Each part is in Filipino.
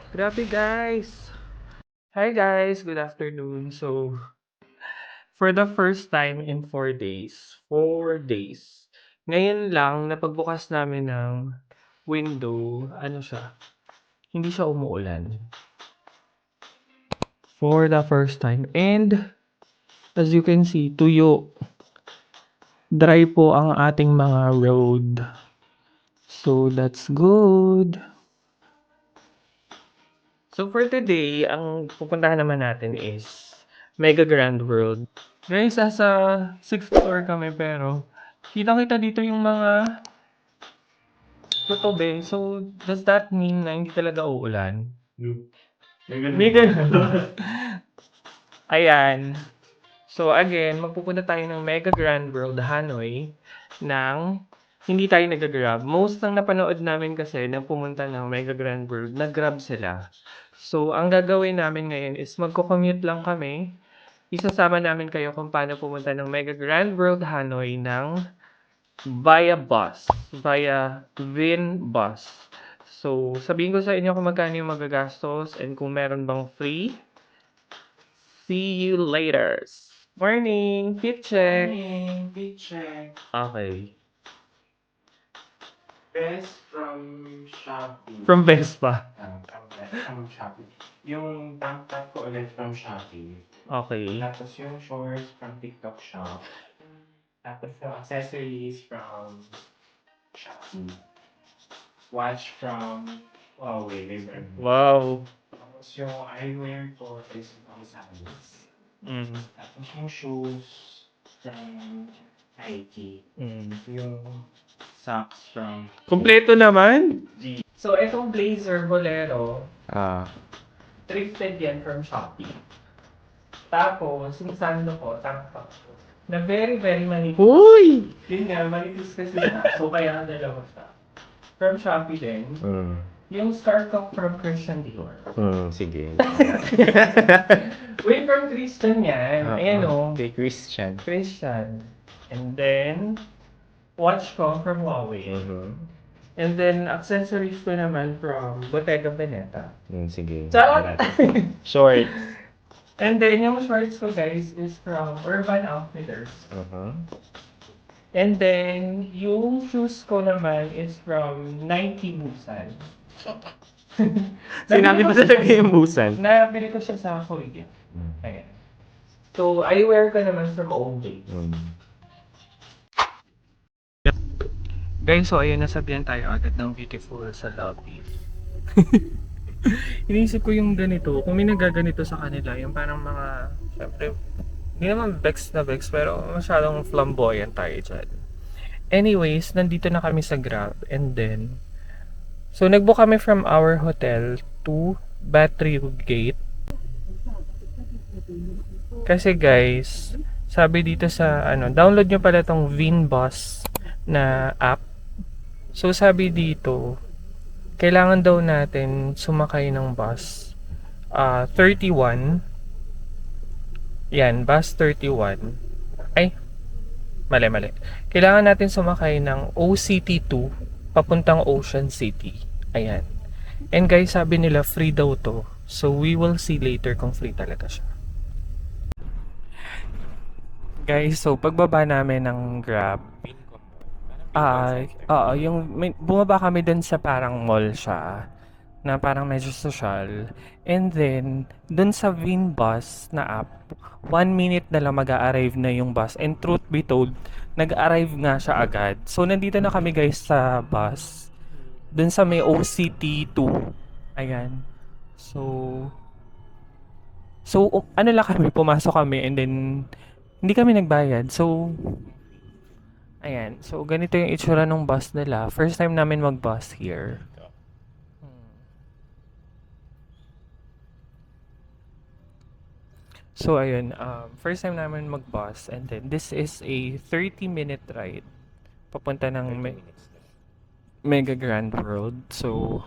Grabe guys! Hi guys! Good afternoon. So, for the first time in 4 days, ngayon lang na pagbukas namin ng window, ano siya, hindi siya umuulan. For the first time. And, as you can see, tuyo. Dry po ang ating mga road. So, that's good. So, for today, ang pupuntahan naman natin is Mega Grand World. Guys, nasa 6th floor kami pero kitang-kita dito yung mga tutobe. So, does that mean na hindi talaga uulan? May ganun. Ayan. So, again, magpupunta tayo ng Mega Grand World Hanoi ng hindi tayo nag-grab. Most ng napanood namin kasi na pumunta ng Mega Grand World, nag-grab sila. So, ang gagawin namin ngayon is magko-commute lang kami. Isasama namin kayo kung paano pumunta ng Mega Grand World Hanoi ng via bus, via Vin Bus. So, sabihin ko sa inyo kung magkano yung magagastos and kung meron bang free. See you later. Morning! Fit check! Morning, big check. Okay. Best from Shopee. From Vespa. From Shopee. Yung tank top ko ulit from Shopee. Okay. Tapos yung shorts from TikTok Shop. Tapos yung accessories from Shopee. Watch from Huawei. Wow. Tapos yung eyewear ko is from Salis. Mm. Tapos yung shoes from Nike. Mm. Yung socks from Kompleto naman. So, itong blazer bolero, Ah. thrifted yan from Shopee. Tapos, yung sando ko, tank top ko, na very, very manipis. Uy! Yun nga, manipis kasi siya. So, kaya dalawa siya. From Shopee din. Yung scarf ko from Christian Dior. Sige. Wait, from Christian yan. Ayan o. Kay Christian. Christian. And then, watch ko from Huawei. And then, accessories ko naman from Bottega Veneta. Sige. Charot! Short. And then, yung shorts ko guys is from Urban Outfitters. And then, yung shoes ko naman is from Nike Busan. Sinabi pa talaga yung busan. Nabili ko siya sa Korea. Ayan. So, eyewear ko naman from Owndays. Guys, so ayun, nasabihan tayo agad ng beautiful sa lobby. Iniisip ko yung ganito, kung may nagaganito sa kanila, yung parang mga, syempre, hindi naman bex na bex, pero masyadong flamboyant tayo dyan. Anyways, nandito na kami sa Grab, and then, so nagbook kami from our hotel to Battery Gate. Kasi guys, sabi dito sa, download nyo pala tong Vinbus na app. So sabi dito, kailangan daw natin sumakay ng bus 31. Yan, bus 31. Ay, mali. Kailangan natin sumakay ng OCT2 papuntang Ocean City. Ayan. And guys, sabi nila free daw to. So we will see later kung free talaga siya. Guys, so pagbaba namin ng Grab, bumaba kami dun sa parang mall siya, na parang medyo social. And then, dun sa Vinbus na app, 1 minute na lang mag-a-arrive na yung bus. And truth be told, nag-arrive nga siya agad. So, nandito na kami guys sa bus. Dun sa may OCT2. Ayan. So, ano lang kami, pumasok kami and then, hindi kami nagbayad. So, ayan. So, ganito yung itsura ng bus nila. First time namin mag-bus here. So, ayun. First time namin mag-bus. And then, this is a 30-minute ride. Papunta ng Mega Grand World. So,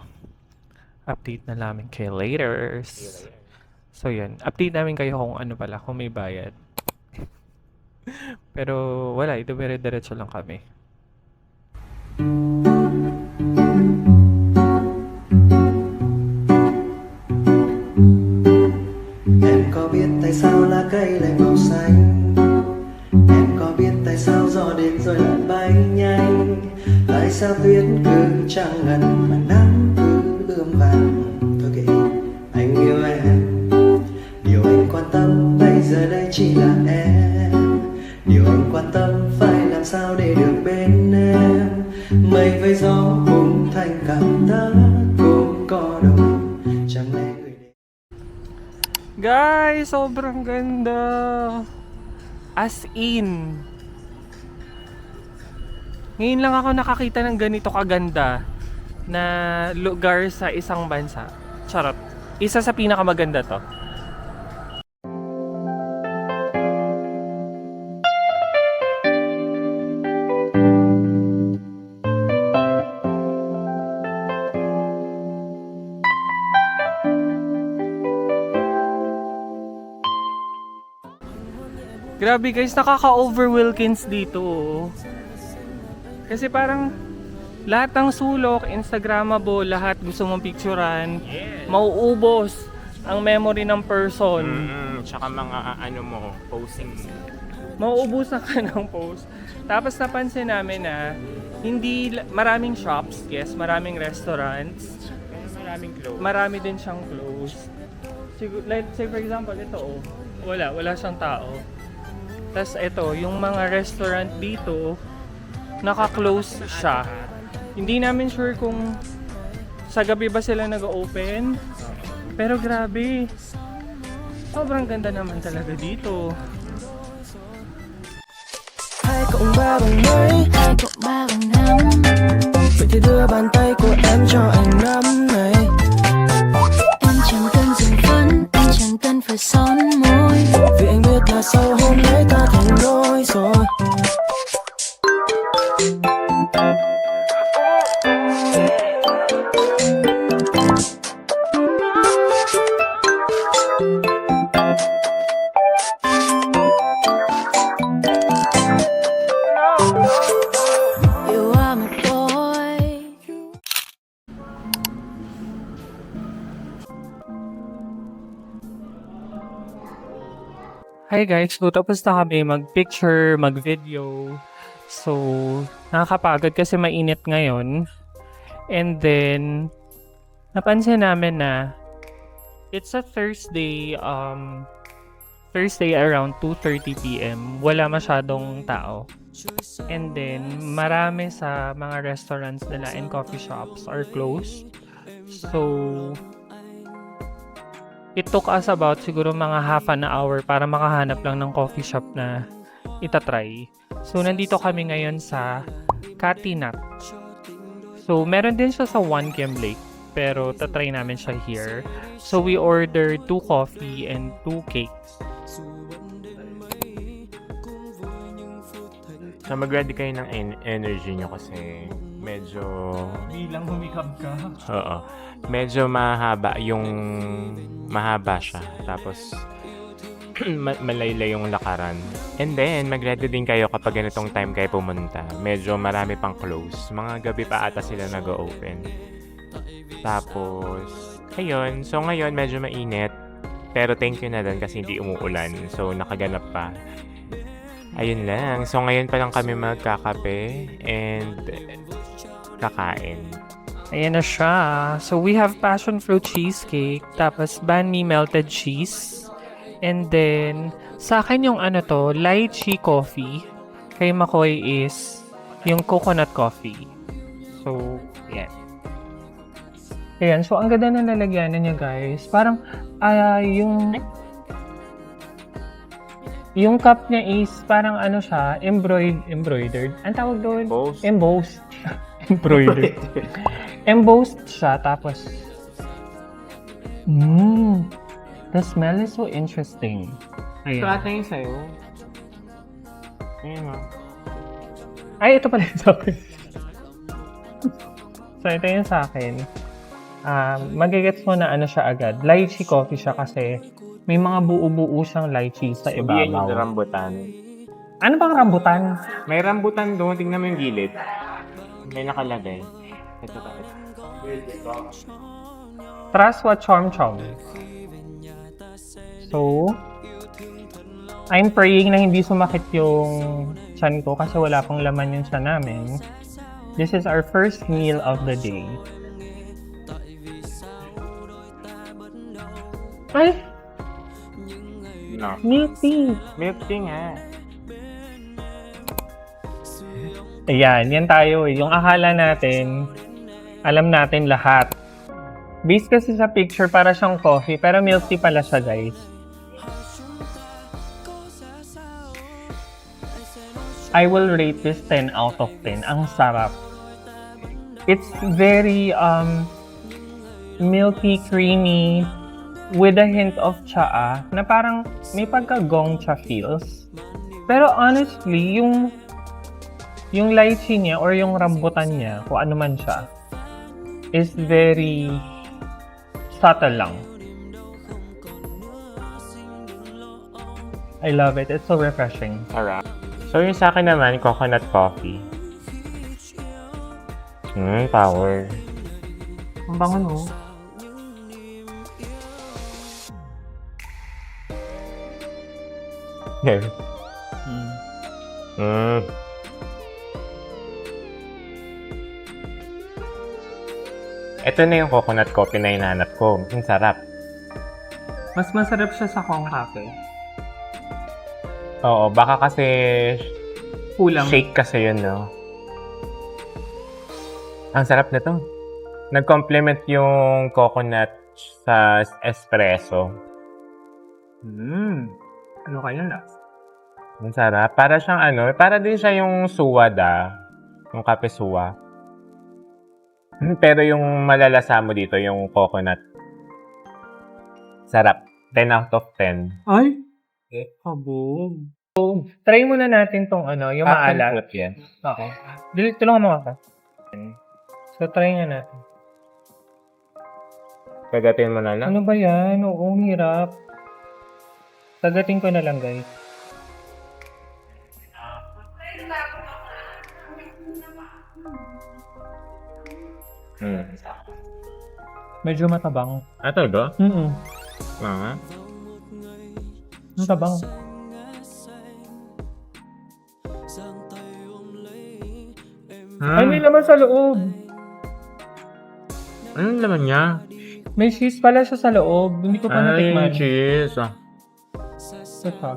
update na namin kayo later. So, yun. Update namin kayo kung ano pala, kung may bayad. Pero wala, ito dire-diretso lang kami. tại sao lá cây lại màu xanh? Em có biết tại sao gió đến rồi lại bay nhanh? Tại sao tuyết cứ trăng ngần mà nắng cứ ươm vàng? Thôi kệ, anh yêu em. Điều anh quan tâm bây giờ đây chỉ là em. Điều anh quan tâm phải làm sao để được bên em. Mây với gió cùng thành cảm ta cũng có đâu. Chẳng lẽ gửi đến Guys, sobrang ganda. As in. Ngayon lang ako nakakita ng ganito kaganda na lugar sa isang bansa. Charot. Isa sa pinakamaganda to. Grabe guys, nakaka-overwhelkins dito. Oh. Kasi parang lahat ng sulok, Instagrammable, lahat gusto mong picturean, mauubos ang memory ng person. Tsaka mga ano mo, posing. Mauubusan ka ng post. Tapos napansin namin na maraming shops, yes, maraming restaurants, Maraming clothes. marami din siyang closed. Let's say for example, ito oh, wala siyang tao. Tapos ito, yung mga restaurant dito, naka-close siya. Hindi namin sure kung sa gabi ba sila nag-open. Pero grabe, sobrang ganda naman talaga dito. Hai cậu ba bằng năm vậy thì đưa bàn tay của em cho anh nắm này. Em chẳng cần dùng phấn, em chẳng cần phải son môi. Vì anh biết là sau hôm nay ta thành đôi rồi. You are my boy. Hi guys, so tapos na kami mag-picture, mag-video. So, nakakapagod kasi mainit ngayon. And then, napansin namin na it's a Thursday around 2:30 PM. Wala masyadong tao. And then, marami sa mga restaurants nila and coffee shops are closed. So, it took us about siguro mga half an hour para makahanap lang ng coffee shop na itatry. So, nandito kami ngayon sa Katinat. So, meron din siya sa One Cam Lake, pero tatry namin siya here. So, we ordered 2 coffee and 2 cakes. So mag-ready kayo ng energy nyo kasi medyo... Bilang humikab ka. Oo. Medyo mahaba siya. Tapos malaylay yung lakaran. And then, mag-ready din kayo kapag ganitong time kayo pumunta. Medyo marami pang close. Mga gabi pa ata sila nag-open. Tapos, ayun. So ngayon, medyo mainit. Pero thank you na din kasi hindi umuulan. So, nakaganap pa. Ayun lang. So, ngayon pa lang kami magkakape and kakain. Ayan na siya. So, we have passion fruit cheesecake, tapos banh mi melted cheese, and then, sa akin yung lychee coffee. Kay Makoy is yung coconut coffee. So, yan. Ayan. So, ang ganda na lalagyanan niya, guys. Parang, yung cup niya is parang siya, embroidered. Ang tawag doon? Embossed. Embroidered. Embossed siya, tapos the smell is so interesting. Ayan. Ito ata yung sa'yo. Ayun o. Ay, ito pala yung sa akin. So, ito yung sa akin. Magigets mo na siya agad. Lychee coffee siya kasi may mga buo-buo siyang lychee sa Yan ibabaw. yung rambutan. Ano bang rambutan? May rambutan doon. Tingnan mo yung gilid. May nakalagay. Ito tayo. Trust what chom chom. So, I'm praying na hindi sumakit yung tiyan ko kasi wala pang laman yung tiyan namin. This is our first meal of the day. Ay! No. Milk tea! Milk tea nga. Ayan, yan tayo eh. Yung akala natin, alam natin lahat. Based kasi sa picture, para siyang coffee, pero milk tea pala siya, guys. I will rate this 10 out of 10. Ang sarap. It's very milky, creamy, with a hint of tsaa, na parang may pagka-gongcha feels. Pero honestly, yung lychee niya or yung rambutan niya, kung ano man siya, is very subtle lang. I love it. It's so refreshing. Sarap. So, yung sa akin naman, coconut coffee. Power. Ang bango, no? Yeah. Mm. Ito na yung coconut coffee na hinahanap ko. Ang sarap. Mas masarap siya sa Kong Cafe. Oo, baka kasi Kulang. shake kasi yun, no? Ang sarap na to. Nag-complement yung coconut sa espresso. Ano kaya na? Ang sarap. Para siyang ano, para din siya yung suwada. Yung kape suwa. Pero yung malalasa mo dito, yung coconut. Sarap. 10 out of 10. Ay! Kabog. So, try muna natin tong yung maalat. Fruit yan. Okay. Tulungan mo ako. So, try nga natin. Pagatin mo na lang. Ano ba yan? Oo, ang hirap. Sagatin ko na lang, guys. Medyo matabang. Ah, talaga? Mga? Ang tabang. Ay, may laman sa loob. Anong laman niya? May cheese pala siya sa loob. Hindi ko pa natikman. cheese. Ito.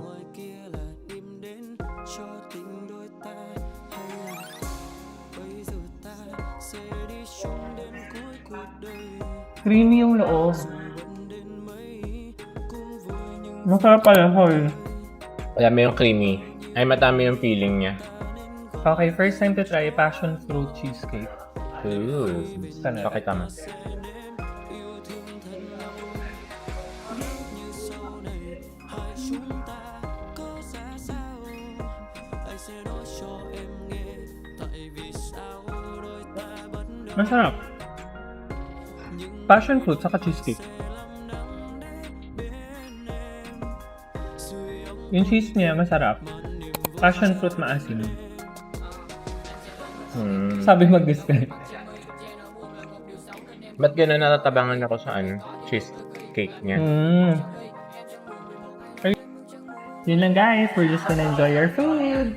Creamy yung loob. Masarap pala, sorry. Madami yung creamy. Ay, matami yung feeling niya. Okay, first time to try passion fruit cheesecake. Ooh. Sana. Pakita mo. Masarap. Passion fruit saka cheesecake. Yung cheese niya masarap. Passion fruit maasim. Sabi mag-describe. Ba't gano'n natatabangan ako sa cheesecake niya? Yun lang guys, we're just gonna enjoy our food.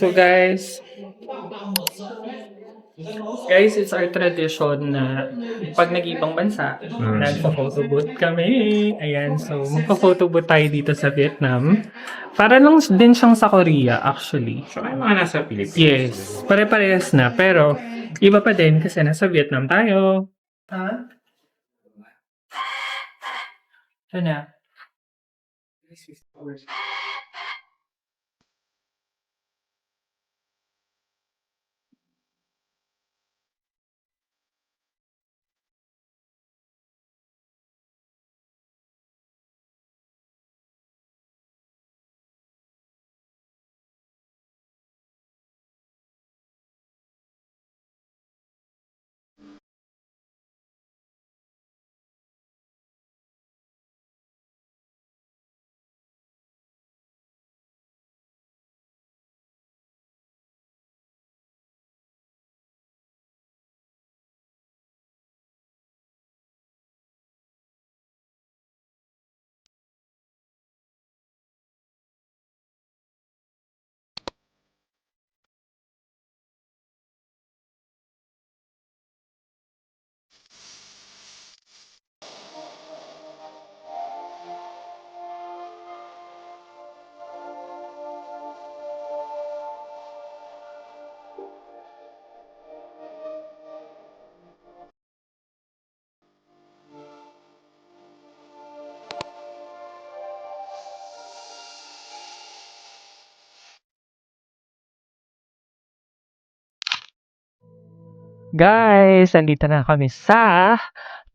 So guys, it's our tradition na pag nag-ibang bansa, nagpa-photo booth kami. Ayan, so magpa-photo booth tayo dito sa Vietnam. Para lang din siyang sa Korea, actually. So, ay mga nasa Pilipinas. Yes, pare-parehas na. Pero, iba pa din kasi nasa Vietnam tayo. Ha? Ito na. Guys, andito na kami sa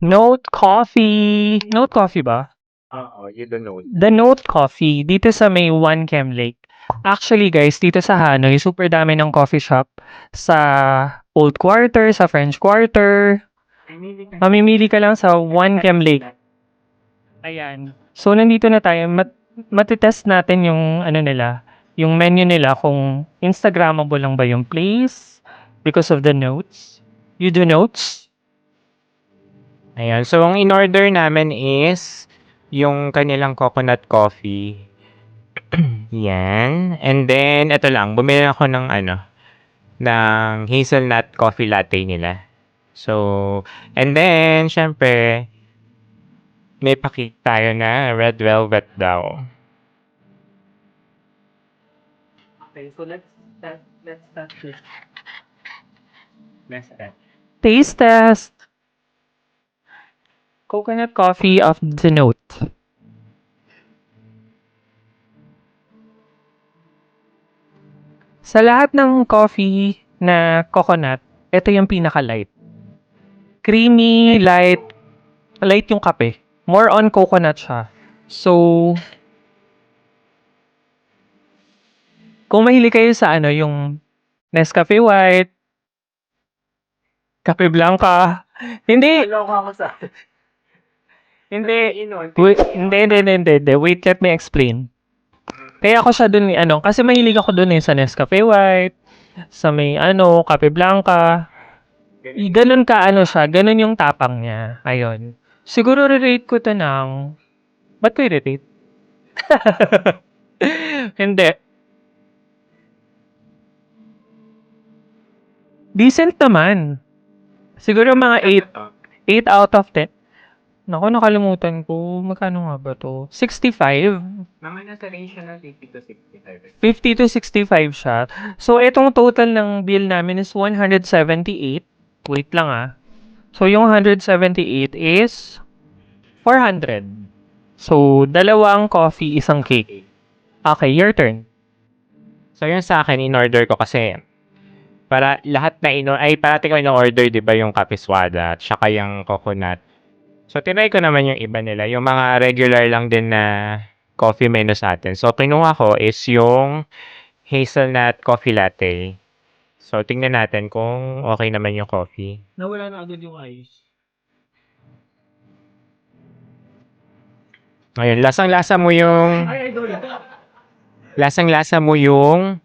Note Coffee. Note Coffee ba? Oo, you don't know. The Note Coffee dito sa may One Chem Lake. Actually guys, dito sa Hanoi, super dami ng coffee shop sa Old Quarter, sa French Quarter. Mamimili ka lang sa One Chem Lake. Ayan. So, nandito na tayo. Matitest natin yung ano nila, yung menu nila kung Instagrammable lang ba yung place because of the notes. You do notes? Ayan. So, ang in-order namin is yung kanilang coconut coffee. Yan. And then, ito lang. Bumili ako ng ng hazelnut coffee latte nila. So, and then, syempre, may pakik tayo na red velvet daw. Okay, so let's start this. Next step. Taste test. Coconut coffee of the note. Sa lahat ng coffee na coconut, ito yung pinaka-light. Creamy, light. Light yung kape. More on coconut siya. So, kung mahilig kayo sa yung Nescafe White, Cafe Blanca, hindi. Hindi. Hindi. Wait, let me explain. Kaya ako siya dun kasi mahilig ako dun sa Nescafe White, sa may Cafe Blanca. Ganun ka siya, ganun yung tapang niya. Ayun. Siguro re-rate ko to ng, ba't ko i-rate? Hindi. Decent naman. Siguro mga 8 out of 10. Naku, nakalimutan ko. Magkano nga ba to? 65? Mga nasa range na 50 to 65. 50 to 65 siya. So, itong total ng bill namin is 178. Wait lang So, yung 178 is 400. So, dalawang coffee, isang cake. Okay, your turn. So, yun sa akin, in-order ko kasi para lahat na parati ko in-order, di ba, yung kapiswada at saka yung coconut. So, tinry ko naman yung iba nila. Yung mga regular lang din na coffee menu sa atin. So, kinuha ko is yung hazelnut coffee latte. So, tingnan natin kung okay naman yung coffee. Nawala na agad yung ice. Ngayon, lasang-lasa mo yung... Lasang-lasa mo yung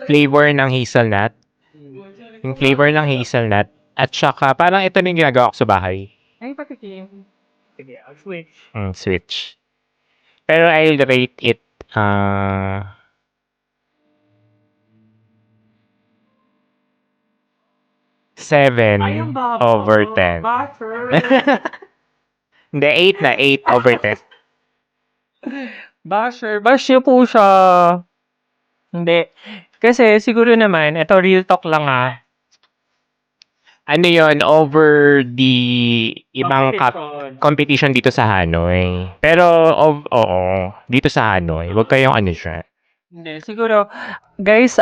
flavor ng hazelnut. Yung flavor ng hazelnut. At saka, parang ito na yung ginagawa ko sa bahay. Ay, patikim. Sige, I'll switch. Switch. Pero I'll rate it 7 over 10. Hindi, 8 na. 8 over 10. Basher. Basher po siya. Hindi. Kasi siguro naman, ito real talk lang Ano yon over the ibang competition dito sa Hanoi. Pero, oo, dito sa Hanoi. Huwag kayong siya. Hindi, siguro, guys,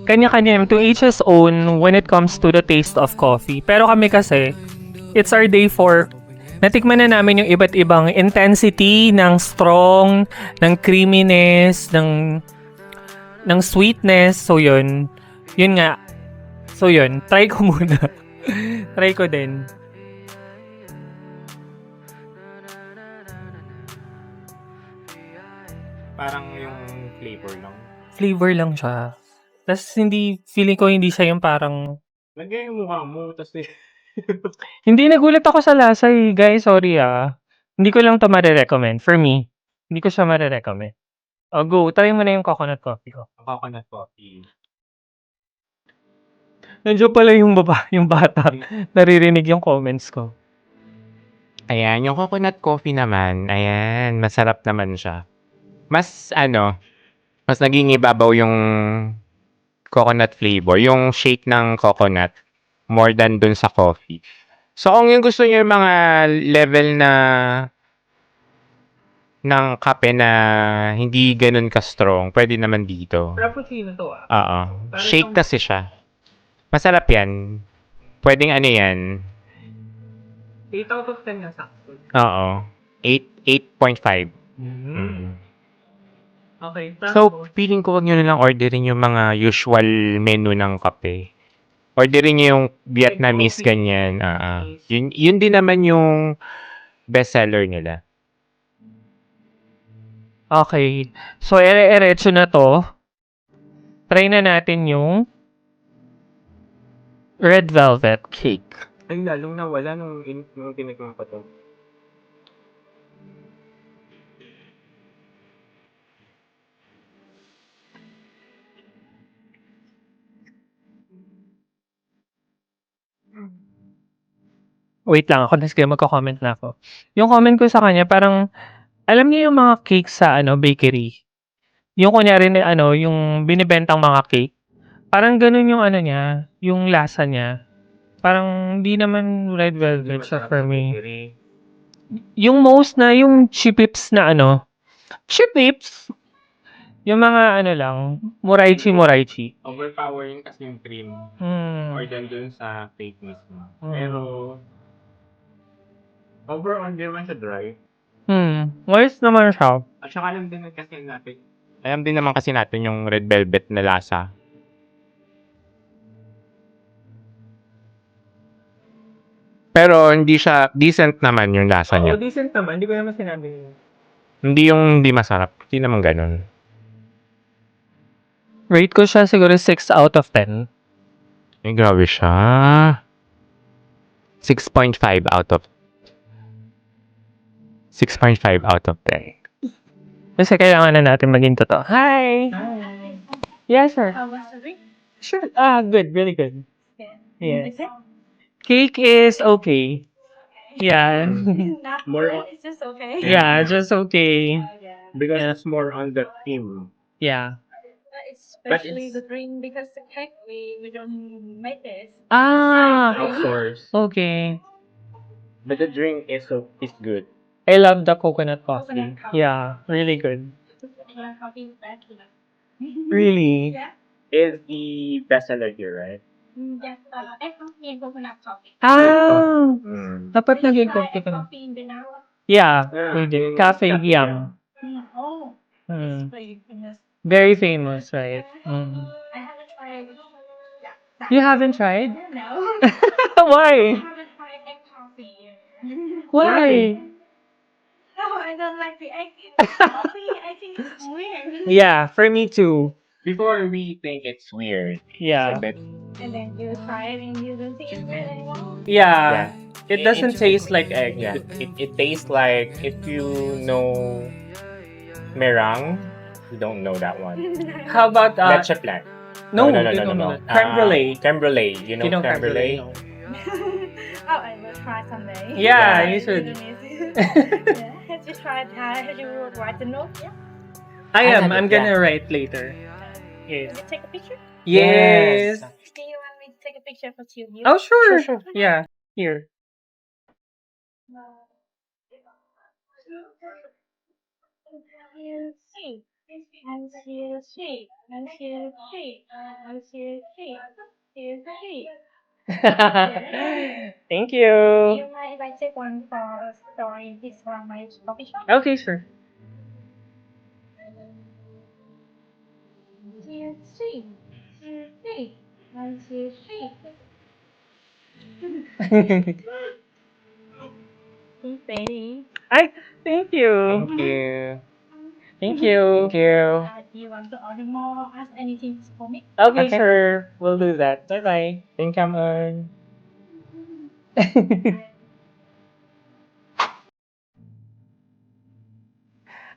kanya-kanya, to each his own when it comes to the taste of coffee. Pero kami kasi, it's our day 4. Natikman na namin yung iba't ibang intensity ng strong, ng creaminess, ng sweetness. So, yun. Yun nga. So, yun. Try ko muna. Try ko din. Parang yung flavor lang. Flavor lang siya. Tapos, feeling ko hindi siya yung parang... Lagay yung mukha mo, tapos Hindi, nagulat ako sa lasa guys. Sorry Hindi ko lang to marirecommend. For me, hindi ko siya marirecommend. Oh, go. Try mo na yung coconut coffee ko. coconut coffee. Nandiyan pala yung bata. Naririnig yung comments ko. Ayan, yung coconut coffee naman, ayan, masarap naman siya. Mas mas naging ibabaw yung coconut flavor, yung shake ng coconut, more than dun sa coffee. So, kung yung gusto niyo yung mga level ng kape na hindi ganun ka-strong, pwede naman dito. Frappuccino to Oo. Shake kasi siya. Masarap yan. Pwedeng ano yan. 8 out of 10 na sakto. Oo. 8.5. Mm. Okay, So, tapos, feeling ko wag nyo na lang orderin yung mga usual menu ng kape. Orderin nyo yung Vietnamese coffee. ganyan. Yun din naman yung bestseller nila. okay. So, ere-eretso na to. Try na natin yung red velvet cake. Ay, lalong nawala nung tinignan ko to. Wait lang ako, sige magko-comment na ako. Yung comment ko sa kanya parang, alam niyo yung mga cake sa ano, bakery? Yung kunyari na ano, yung binibentang mga cake, parang ganun yung ano niya, yung lasa niya. Parang hindi naman red velvet siya for me. Yung most na, yung chipips na ano, chipips! Yung mga ano lang, muraichi. Overpowering kasi yung cream. Or Hmm. dun sa cake mismo. Mm. Pero, overall, hindi naman siya dry. Moist naman siya. At saka alam din naman kasi natin yung red velvet na lasa. Pero hindi siya, decent naman yung lasa niya. Decent naman. Hindi ko naman sinabi. Hindi yung hindi masarap. Hindi naman ganun. Rate ko siya siguro 6 out of 10. Ay, grabe siya. 6.5 out of 6.5 out of 10. Kasi kailangan na natin maging totoo. Hi! Yes, sir. How was the week? Sure. Good. Really good. Yeah. Is it? Cake is okay. Yeah. Not More good. It's just okay. Yeah, just okay. Yeah. Because Yeah. it's more on the theme. Yeah. Especially the drink because the cake we don't make this. Of course. Okay. But the drink is good. I love the coconut coffee. Coconut coffee. Yeah, really good. Coffee is bad. Really? Yeah. Is the bestseller here, right? Just coffee and coconut coffee. Dapat naging coffee ka na. Coffee in the now. Yeah, Yeah. we did. Cafe Yum. Oh, Mm. very famous. Very famous, right? I haven't tried. You haven't tried? No. Why? I haven't tried egg coffee. Why? No, I don't like the egg in coffee. I think it's weird. Yeah, for me too. Before we think it's weird. Yeah. But And then you try it and you don't think it's weird anymore. Yeah. Yeah. It doesn't taste like egg. yeah, it tastes like if you know meringue, you don't know that one. How about Leche flan. no, no. Creme brulee. Creme brulee. You know You know creme brulee? no? Oh, I will try someday. Yeah, Yeah. you should. Yeah, have you tried? Have you write the note? Yeah. I am. have I'm it, gonna write later. Can Yes. you take a picture? Yes. Do you want me to take a picture for you? Oh, sure. Sure. Yeah. Here. Thank you. You mind if I take one for a story? This from my coffee shop. Okay, sure. Baby. Ay, thank you. Thank you. Thank you. Thank you. Do you want to order more? Ask anything for me? Okay, Okay. sure. We'll do that. Bye-bye. Thank you, Amon.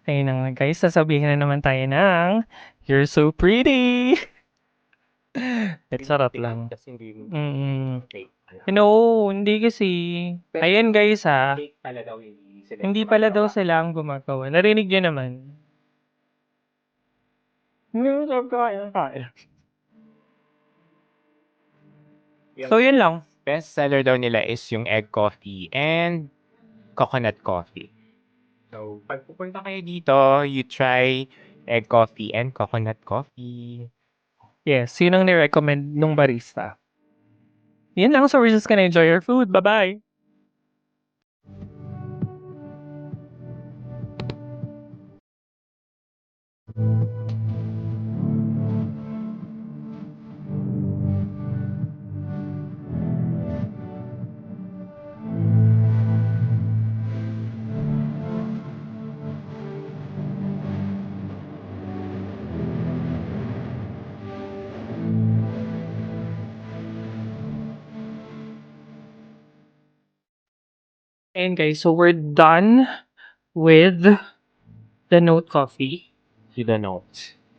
Ayun na nga guys, sasabihin na naman tayo ng You're so pretty! It's sarap lang. Kasi hindi Mm. fake. No, hindi kasi. Ayan guys ha. Fake pala daw hindi sila. Hindi pala daw sila ang gumagawa. Narinig niyo naman. Hindi sarap kaya. So yun lang. Best seller daw nila is yung egg coffee and coconut coffee. So, pag pupunta kayo dito, you try egg coffee and coconut coffee. Yes, yun ang ni-recommend nung barista. Yun lang. So we're just gonna enjoy our food. Bye-bye! And guys, so we're done with the Note Coffee. You don't know.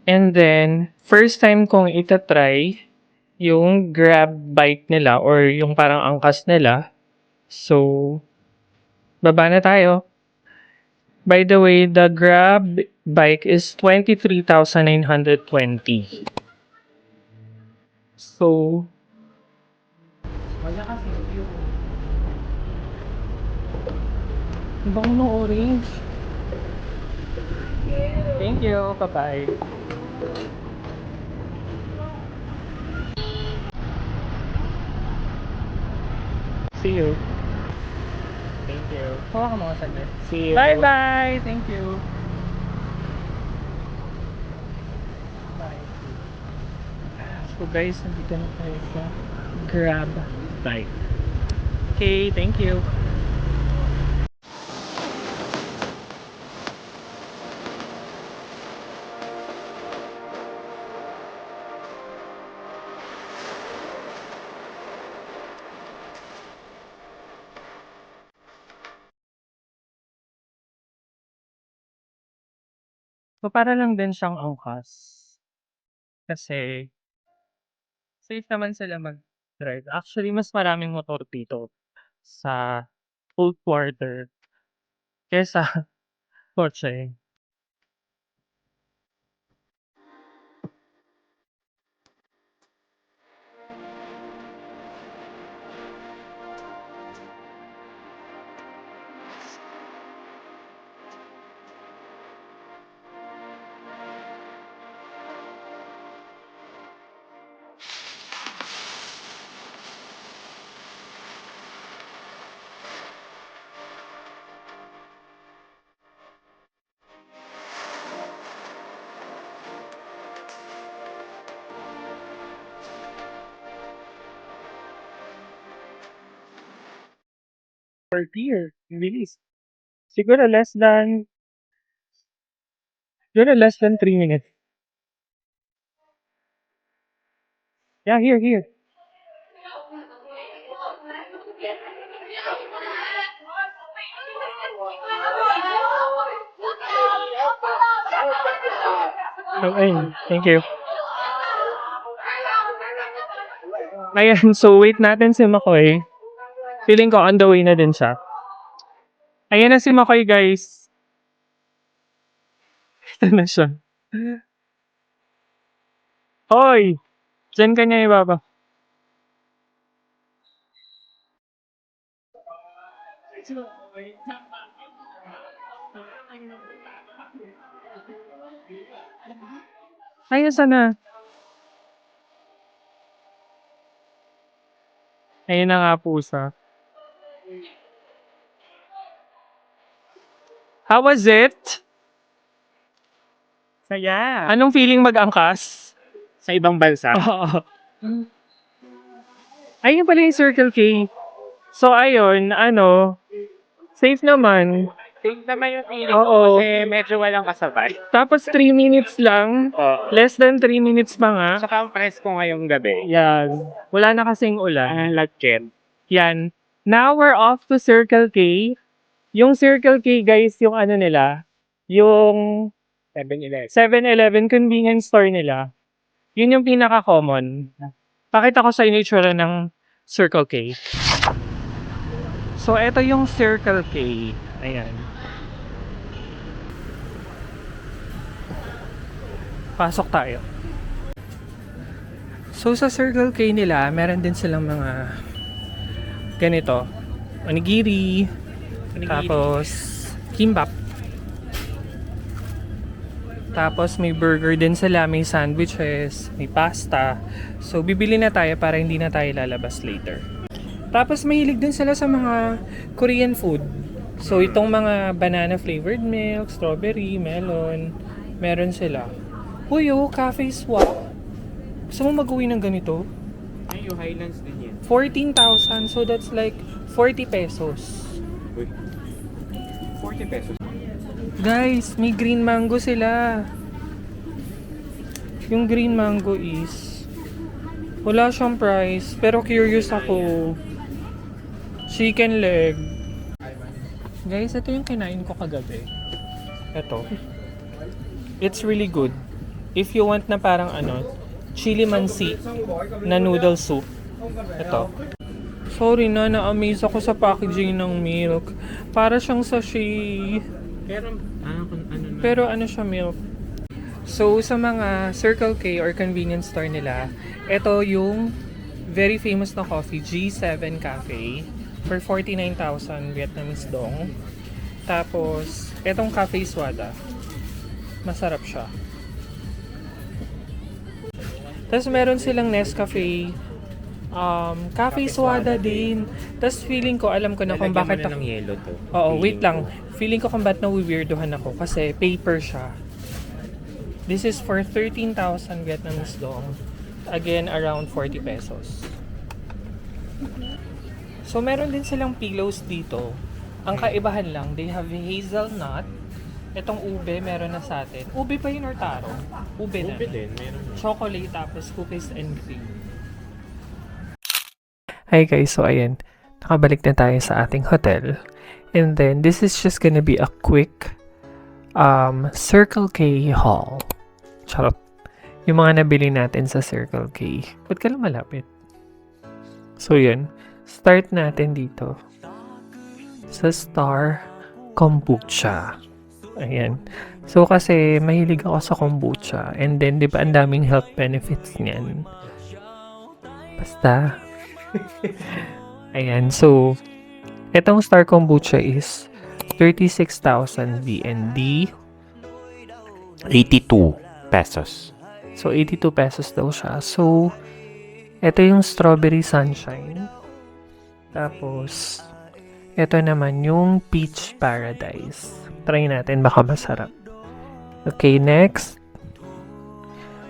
And then, first time kong itatry yung Grab bike nila or yung parang angkas nila. So, baba na tayo. By the way, the Grab bike is 23,920. So, wala kasi yung bang ng orange. Thank you. Bye-bye. See you. Thank you. Hawa ka mga saglit. See you. Bye-bye! Thank you. Bye. So guys, nandito na tayo sa Grab bike. Okay, thank you. So, para lang din siyang angkas. Kasi, safe naman sila mag-drive. Actually, mas maraming motor dito sa Old Quarter kesa kotse. Per year, bilis. Siguro less than 3 minutes. Yeah, here. Okay, thank you. Ayan, so wait natin si Makoy. Feeling ko on the way na din siya. Ayan na si Makoy, guys. Ito na siya. Hoy! Diyan ka niya ibaba. Ayan sana. Ayun na nga pusa. How was it? Saya. Anong feeling mag-angkas? Sa ibang bansa. Oo. Ayun pala yung Circle K. So ayun, safe naman. Think naman yung feeling Oo. ko kasi medyo walang kasabay. Tapos 3 minutes lang. Oo. Less than 3 minutes pa nga. Saka ang presko ngayong gabi. Yan. Wala na kasing ulan. Ang lagkit. Yan. Now we're off to Circle K. Yung Circle K, guys, yung ano nila, yung 7-Eleven. 7-Eleven convenience store nila. Yun yung pinaka-common. Pakita ko sa inyo yung itsura ng Circle K. So, eto yung Circle K. Ayan. Pasok tayo. So, sa Circle K nila, meron din silang mga ganito. Onigiri. Tapos, kimbap. Tapos may burger din sila, may sandwiches, may pasta. So bibili na tayo para hindi na tayo lalabas later. Tapos mahilig din sila sa mga Korean food. So itong mga banana flavored milk, strawberry, melon, meron sila. Huyo, cafe swap. Gusto mo mag-uwi ng ganito? Ay, yung Highlands din yan. 14,000. So that's like 40 pesos. Uy. 40 pesos. Guys, may green mango sila. Yung green mango is wala siyang price, pero curious ako. Chicken leg. Guys, ito yung kinain ko kagabi. Ito. It's really good. If you want na parang chili mansi na noodle soup. Ito. Sorry na-amaze ako sa packaging ng milk. Para siyang sachet. Pero ano siya, milk. So, sa mga Circle K or convenience store nila, ito yung very famous na coffee, G7 Cafe, for 49,000 Vietnamese dong. Tapos, itong Cafe Swada. Masarap siya. Tapos, meron silang Nescafe, Cafe Swada din. Tapos, feeling ko, alam ko na kung bakit ng yellow to. Oo, wait lang. Feeling ko kung ba't na-weirdohan ako kasi paper siya. This is for 13,000 Vietnamese dong. Again, around 40 pesos. So, meron din silang pillows dito. Ang kaibahan lang, they have hazelnut. Itong ube, meron na sa atin. Ube pa yun or taro? Ube na. Ube din, meron. Chocolate, tapos cookies and cream. Hi guys, so ayan. Nakabalik na tayo sa ating hotel. And then, this is just gonna be a quick Circle K haul. Charot. Yung mga nabili natin sa Circle K. Ba't ka lang malapit? So, yun. Start natin dito. Sa Star Kombucha. Ayan. So, kasi mahilig ako sa kombucha. And then, di ba, ang daming health benefits niyan. Basta. Ayan. So, itong Star Kombucha is 36,000 VND. 82 pesos. So, 82 pesos daw siya. So, ito yung Strawberry Sunshine. Tapos, ito naman yung Peach Paradise. Try natin, baka masarap. Okay, next.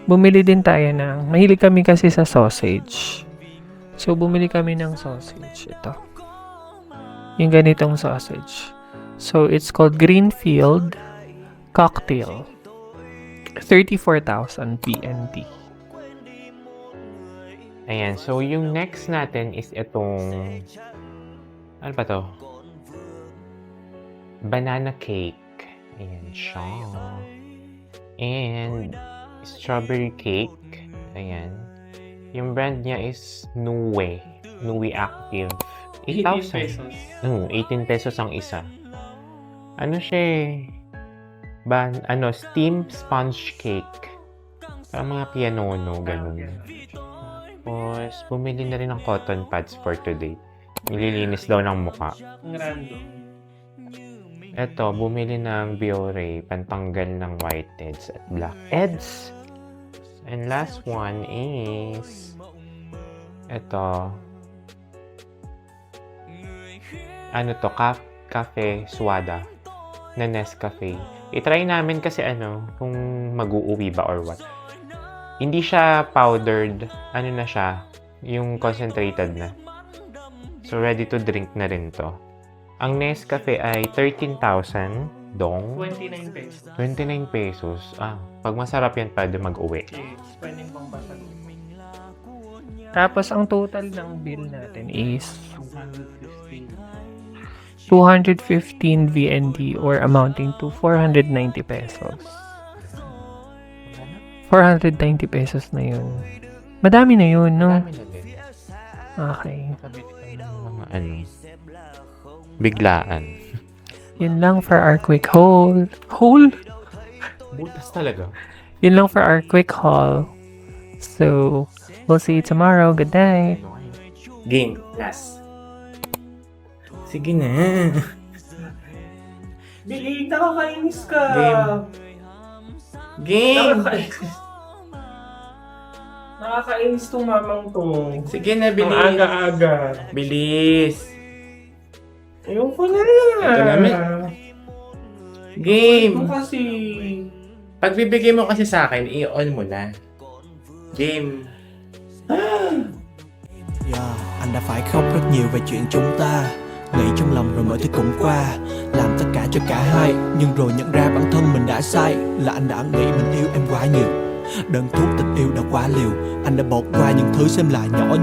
Bumili din tayo ng, mahilig kami kasi sa sausage. So, bumili kami ng sausage. Ito. Yung ganitong sausage. So, it's called Greenfield Cocktail. 34,000 PND. Ayan, so yung next natin is itong, ano ba to? Banana cake. Ayan siya. And strawberry cake. Ayan. Yung brand niya is Nue. Nue Active. 8,000. 18 pesos ang isa. Ano siya eh? Steam sponge cake. Parang mga pianono, ganun. Tapos, bumili na rin ng cotton pads for today. Nililinis daw ng mukha. Ang random. Eto, bumili ng Biore, pantanggal ng whiteheads at blackheads. And last one is eto. Ano to? Cafe Swada na Nescafe. I-try namin kasi kung mag-uuwi ba or what. Hindi siya powdered. Ano na siya? Yung concentrated na. So, ready to drink na rin to. Ang Nescafe ay 13,000 dong. 29 pesos. 29 pesos. Pag masarap yan, pwede mag-uwi. Yes, pwedeng pang basag. Tapos, ang total ng bill natin is 215 VND or amounting to 490 pesos. 490 pesos na yun. Madami na yun, no? Dami na din. Okay. Mga biglaan. Yun lang for our quick haul. Haul? Butas talaga. Yun lang for our quick haul. So, we'll see you tomorrow. Good night. Game. Last. Sige na. Bilig, nakakainis ka. Game. Game! Nakakainis tong mamang to. Sige na, Ang bilis. aga-aga. Bilis. Ayoko na. Ito naman. Game! Ito kasi. Pagbibigay mo kasi sa akin, i-on mo na. Game. Yeah, anh đã phải khóc rất nhiều về chuyện chúng ta. Nghĩ trong lòng rồi mọi thứ cũng qua. Làm tất cả cho cả hai. Nhưng rồi nhận ra bản thân mình đã sai. Là anh đã nghĩ mình yêu em quá nhiều. Đơn thuốc tình yêu đã quá liều. Anh đã bỏ qua những thứ xem là nhỏ